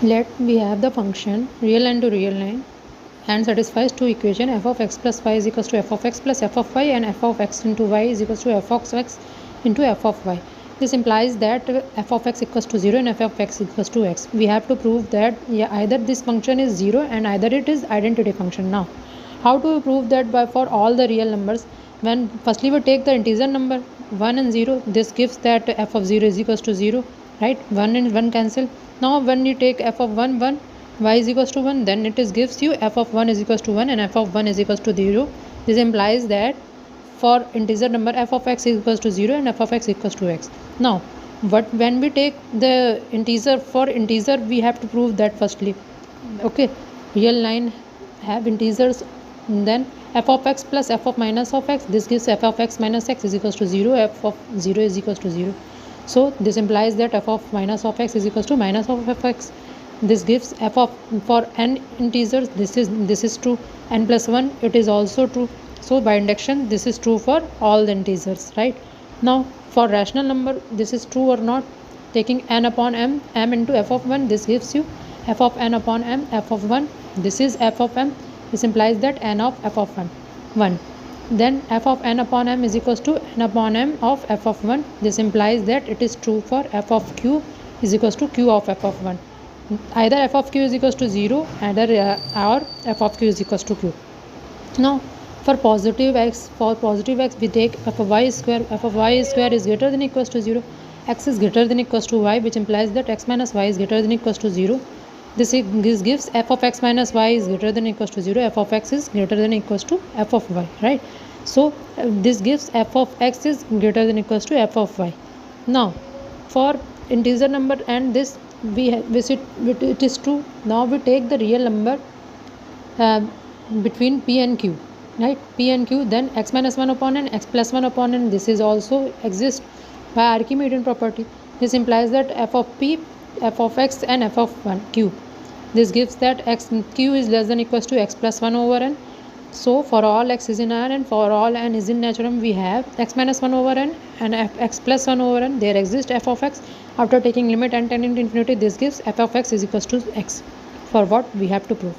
Let we have the function real line to real line and satisfies two equation f of x plus y is equals to f of x plus f of y and f of x into y is equals to f of x into f of y. This implies that f of x equals to 0 and f of x equals to x. We have to prove that either this function is 0 and either it is identity function. Now, how do we prove that? By for all the real numbers, when firstly we take the integer number 1 and 0, this gives that f of 0 is equals to 0, right? 1 and 1 cancel. Now when you take f of 1 1, y is equals to 1, then it is gives you f of 1 is equals to 1 and f of 1 is equals to 0. This implies that for integer number f of x is equals to 0 and f of x equals to x. Now when we take the integer, for integer we have to prove that firstly, okay, real line have integers, then f of x plus f of minus of x, this gives f of x minus x is equals to 0, f of 0 is equals to 0. So this implies that f of minus of x is equals to minus of f x. This gives f of, for n integers this is true, n plus 1 it is also true. So by induction this is true for all the integers, right? Now for rational number this is true or not. Taking n upon m into f of 1, this gives you f of n upon m f of 1, this is f of m. This implies that n of f of 1. Then f of n upon m is equals to n upon m of f of 1. This implies that it is true for f of q is equals to q of f of 1. Either f of q is equals to 0 or f of q is equals to q. Now for positive x we take f of y square. F of y square is greater than equals to 0. X is greater than equals to y, which implies that x minus y is greater than equals to 0. This gives f of x minus y is greater than equals to 0. F of x is greater than equals to f of y, right? So this gives f of x is greater than equals to f of y. Now for integer number and this it is true. Now we take the real number between p and q, right? P and q, then x minus 1 upon n, x plus 1 upon n, this is also exist by Archimedean property. This implies that f of p, f of x and f of 1 q, this gives that q is less than equals to x plus 1 over n. So for all x is in R and for all n is in natural number, we have x minus 1 over n and x plus 1 over n. There exists f of x. After taking limit n tending to infinity, this gives f of x is equals to x. For what we have to prove.